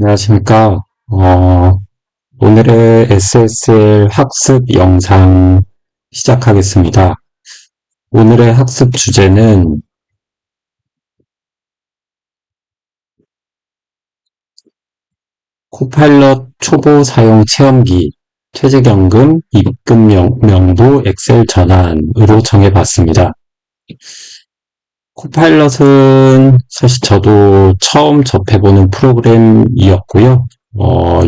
안녕하십니까. 오늘의 SSL 학습 영상 시작하겠습니다. 오늘의 학습 주제는 코파일럿 초보 사용 체험기, 퇴직연금 입금 명부 엑셀 전환으로 정해봤습니다. 코파일럿은 사실 저도 처음 접해보는 프로그램이었고요.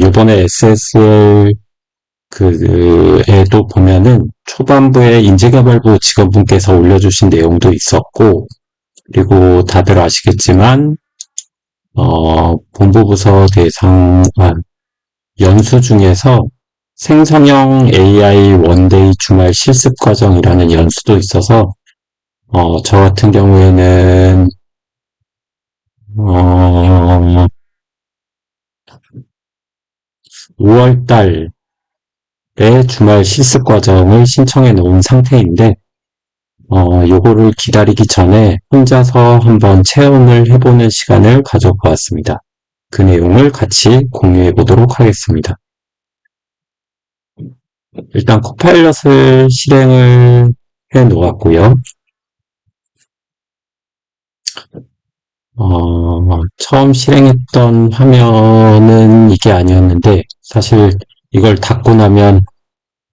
이번에 SSL 에도 보면은 초반부에 인재개발부 직원분께서 올려주신 내용도 있었고, 그리고 다들 아시겠지만, 본부부서 대상, 연수 중에서 생성형 AI 원데이 주말 실습 과정이라는 연수도 있어서, 저 같은 경우에는, 어, 5월 달에 주말 실습 과정을 신청해 놓은 상태인데, 요거를 기다리기 전에 혼자서 한번 체험을 해보는 시간을 가져보았습니다. 그 내용을 같이 공유해 보도록 하겠습니다. 일단 코파일럿을 실행을 해 놓았고요. 처음 실행했던 화면은 이게 아니었는데, 사실 이걸 닫고 나면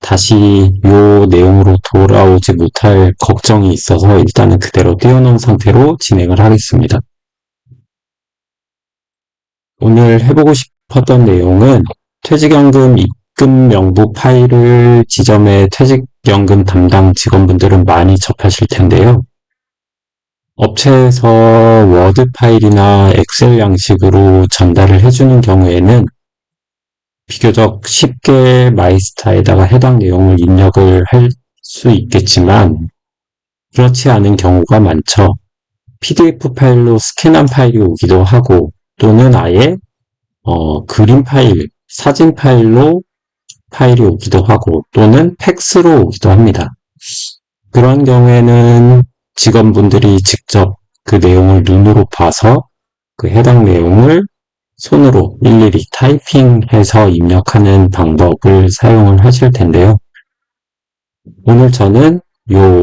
다시 요 내용으로 돌아오지 못할 걱정이 있어서 일단은 그대로 띄워놓은 상태로 진행을 하겠습니다. 오늘 해보고 싶었던 내용은 퇴직연금 입금 명부 파일을 지점의 퇴직연금 담당 직원분들은 많이 접하실 텐데요. 업체에서 워드 파일이나 엑셀 양식으로 전달을 해주는 경우에는 비교적 쉽게 마이스타에다가 해당 내용을 입력을 할 수 있겠지만 그렇지 않은 경우가 많죠. PDF 파일로 스캔한 파일이 오기도 하고 또는 아예 그림 파일, 사진 파일로 파일이 오기도 하고 또는 팩스로 오기도 합니다. 그런 경우에는 직원분들이 직접 그 내용을 눈으로 봐서 그 해당 내용을 손으로 일일이 타이핑해서 입력하는 방법을 사용을 하실 텐데요. 오늘 저는 요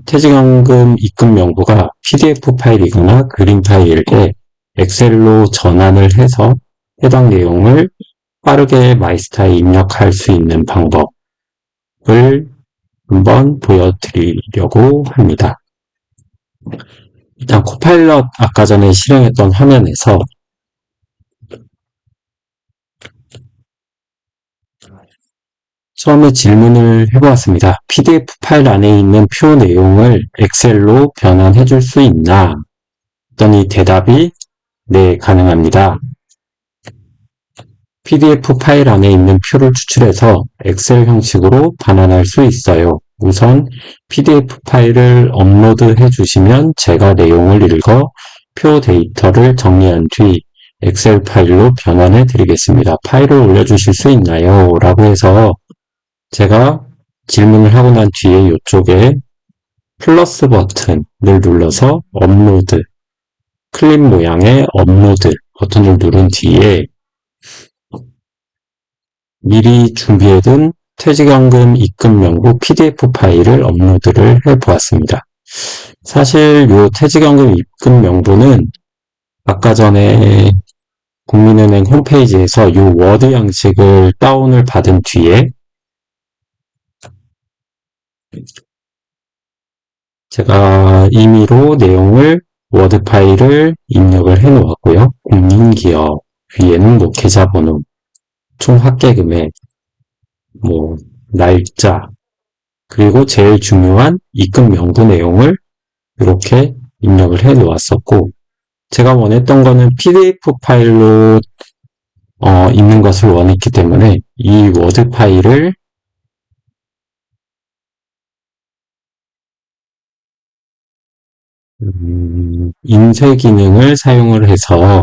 퇴직연금 입금 명부가 PDF 파일이거나 그림 파일에 엑셀로 전환을 해서 해당 내용을 빠르게 마이스타에 입력할 수 있는 방법을 한번 보여드리려고 합니다. 일단 코파일럿 아까 전에 실행했던 화면에서 처음에 질문을 해보았습니다. PDF 파일 안에 있는 표 내용을 엑셀로 변환해 줄 수 있나? 했더니 대답이 네, 가능합니다. PDF 파일 안에 있는 표를 추출해서 엑셀 형식으로 반환할 수 있어요. 우선 PDF 파일을 업로드해 주시면 제가 내용을 읽어 표 데이터를 정리한 뒤 엑셀 파일로 변환해 드리겠습니다. 파일을 올려주실 수 있나요? 라고 해서 제가 질문을 하고 난 뒤에 이쪽에 플러스 버튼을 눌러서 업로드, 클립 모양의 업로드 버튼을 누른 뒤에 미리 준비해둔 퇴직연금 입금 명부 PDF 파일을 업로드를 해 보았습니다. 사실 이 퇴직연금 입금 명부는 아까 전에 국민은행 홈페이지에서 이 워드 양식을 다운을 받은 뒤에 제가 임의로 내용을 워드 파일을 입력을 해 놓았고요. 공인기업 위에는 뭐 계좌번호, 총 합계금액, 뭐 날짜, 그리고 제일 중요한 입금 명부 내용을 이렇게 입력을 해 놓았었고, 제가 원했던 거는 PDF 파일로 있는 것을 원했기 때문에 이 워드 파일을 인쇄 기능을 사용을 해서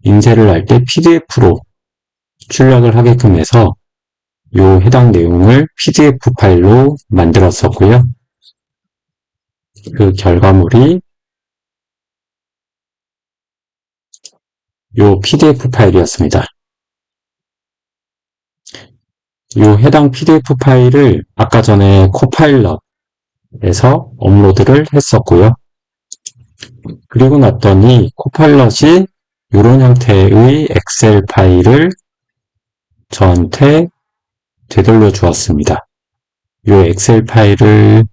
인쇄를 할 때 PDF로 출력을 하게끔 해서 이 해당 내용을 PDF 파일로 만들었었고요. 그 결과물이 요 PDF 파일이었습니다. 요 해당 PDF 파일을 아까 전에 코파일럿에서 업로드를 했었고요. 그리고 났더니 코파일럿이 이런 형태의 엑셀 파일을 저한테 되돌려 주었습니다. 이 엑셀 파일을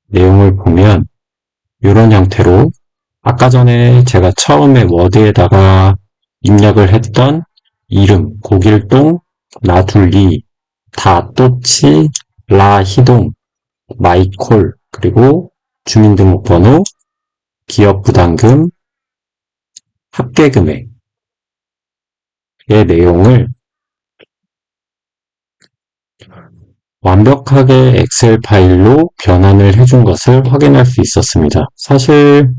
내용을 보면 이런 형태로 아까 전에 제가 처음에 워드에다가 입력을 했던 이름, 고길동, 나둘리, 다또치, 라희동, 마이콜, 그리고 주민등록번호, 기업부담금, 합계금액의 내용을 완벽하게 엑셀 파일로 변환을 해준 것을 확인할 수 있었습니다. 사실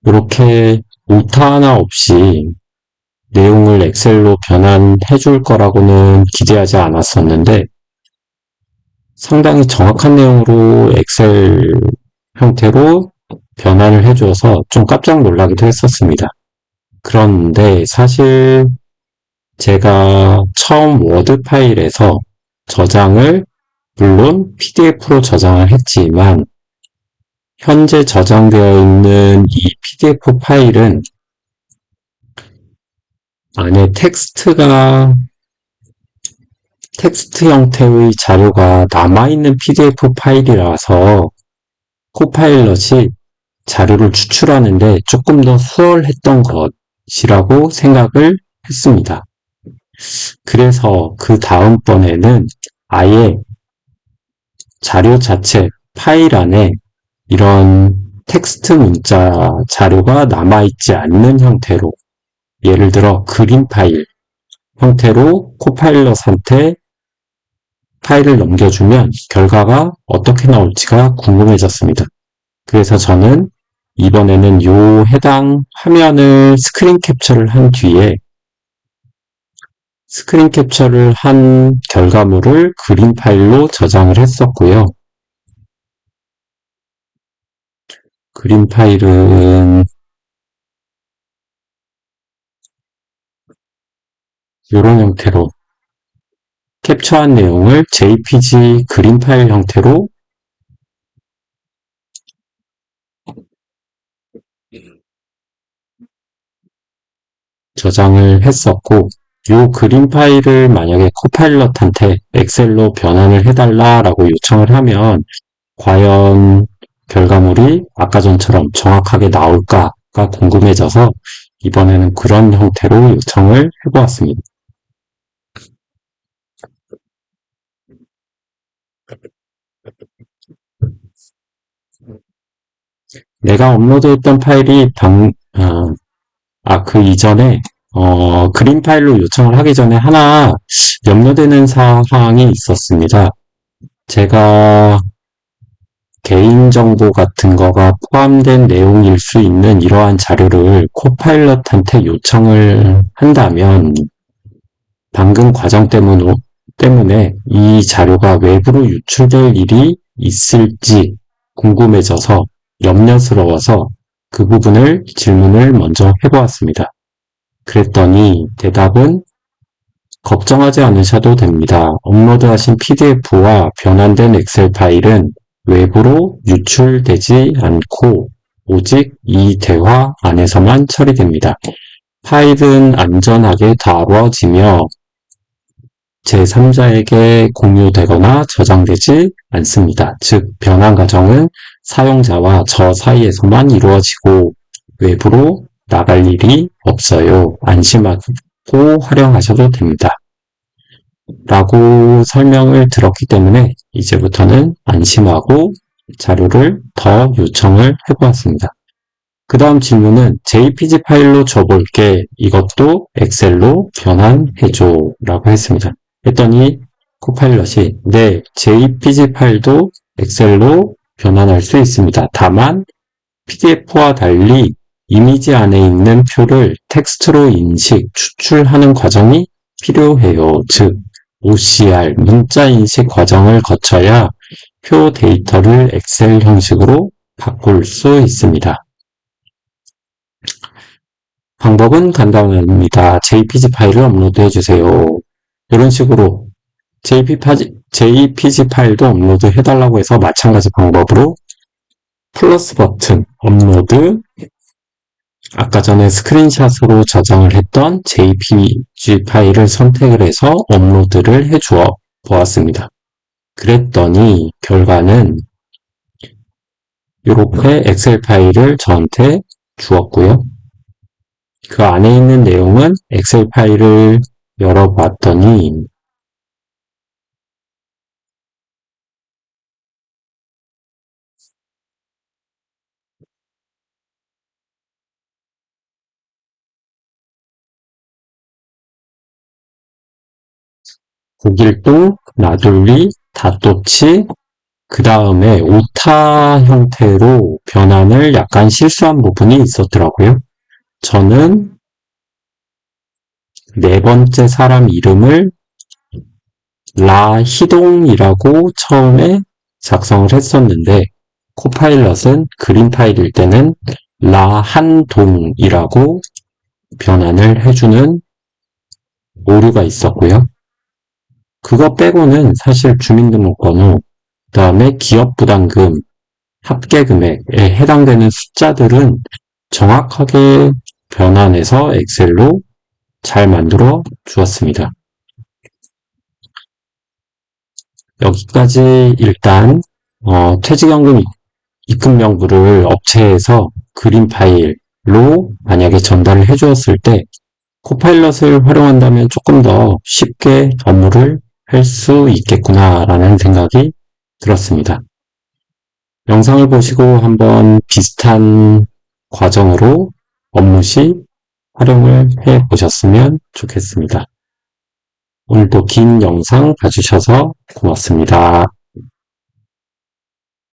이렇게 오타 하나 없이 내용을 엑셀로 변환해 줄 거라고는 기대하지 않았었는데 상당히 정확한 내용으로 엑셀 형태로 변환을 해줘서 좀 깜짝 놀라기도 했었습니다. 그런데 사실 제가 처음 워드 파일에서 저장을 물론 PDF로 저장을 했지만 현재 저장되어 있는 이 PDF 파일은 안에 텍스트 형태의 자료가 남아있는 PDF 파일이라서 코파일럿이 자료를 추출하는데 조금 더 수월했던 것이라고 생각을 했습니다. 그래서 그 다음번에는 아예 자료 자체 파일 안에 이런 텍스트 문자 자료가 남아있지 않는 형태로 예를 들어 그림 파일 형태로 코파일럿한테 파일을 넘겨주면 결과가 어떻게 나올지가 궁금해졌습니다. 그래서 저는 이번에는 이 해당 화면을 스크린 캡처를 한 뒤에 스크린 캡처를 한 결과물을 그림 파일로 저장을 했었고요. 그림 파일은 이런 형태로 캡처한 내용을 JPG 그림 파일 형태로 저장을 했었고 이 그림 파일을 만약에 코파일럿한테 엑셀로 변환을 해달라라고 요청을 하면 과연 결과물이 아까 전처럼 정확하게 나올까가 궁금해져서 이번에는 그런 형태로 요청을 해보았습니다. 내가 업로드했던 파일이 그 이전에 그림 파일로 요청을 하기 전에 하나 염려되는 사항이 있었습니다. 제가 개인정보 같은 거가 포함된 내용일 수 있는 이러한 자료를 코파일럿한테 요청을 한다면 방금 과정 때문에 이 자료가 외부로 유출될 일이 있을지 궁금해져서 염려스러워서 그 부분을 질문을 먼저 해보았습니다. 그랬더니 대답은 걱정하지 않으셔도 됩니다. 업로드하신 PDF와 변환된 엑셀 파일은 외부로 유출되지 않고 오직 이 대화 안에서만 처리됩니다. 파일은 안전하게 다뤄지며 제3자에게 공유되거나 저장되지 않습니다. 즉, 변환 과정은 사용자와 저 사이에서만 이루어지고 외부로 나갈 일이 없어요. 안심하고 활용하셔도 됩니다. 라고 설명을 들었기 때문에 이제부터는 안심하고 자료를 더 요청을 해보았습니다. 그 다음 질문은 JPG 파일로 줘볼게. 이것도 엑셀로 변환해줘. 라고 했습니다. 했더니 코파일럿이 네, JPG 파일도 엑셀로 변환할 수 있습니다. 다만 PDF와 달리 이미지 안에 있는 표를 텍스트로 인식, 추출하는 과정이 필요해요. 즉, OCR, 문자 인식 과정을 거쳐야 표 데이터를 엑셀 형식으로 바꿀 수 있습니다. 방법은 간단합니다. JPG 파일을 업로드해 주세요. 이런 식으로 JPG 파일도 업로드 해달라고 해서 마찬가지 방법으로 플러스 버튼 업로드, 아까 전에 스크린샷으로 저장을 했던 JPG 파일을 선택을 해서 업로드를 해 주어 보았습니다. 그랬더니 결과는 이렇게 엑셀 파일을 저한테 주었고요. 그 안에 있는 내용은 엑셀 파일을 열어봤더니 고길동, 나돌리, 닷도치, 그 다음에 오타 형태로 변환을 약간 실수한 부분이 있었더라고요. 저는 네 번째 사람 이름을 라희동이라고 처음에 작성을 했었는데 코파일럿은 그림 파일일 때는 라한동이라고 변환을 해주는 오류가 있었고요. 그거 빼고는 사실 주민등록번호, 그 다음에 기업부담금, 합계금액에 해당되는 숫자들은 정확하게 변환해서 엑셀로 잘 만들어 주었습니다. 여기까지 일단 퇴직연금 입금 명부를 업체에서 그림 파일로 만약에 전달을 해 주었을 때 코파일럿을 활용한다면 조금 더 쉽게 업무를 할 수 있겠구나라는 생각이 들었습니다. 영상을 보시고 한번 비슷한 과정으로 업무 시 활용을 해 보셨으면 좋겠습니다. 오늘도 긴 영상 봐주셔서 고맙습니다.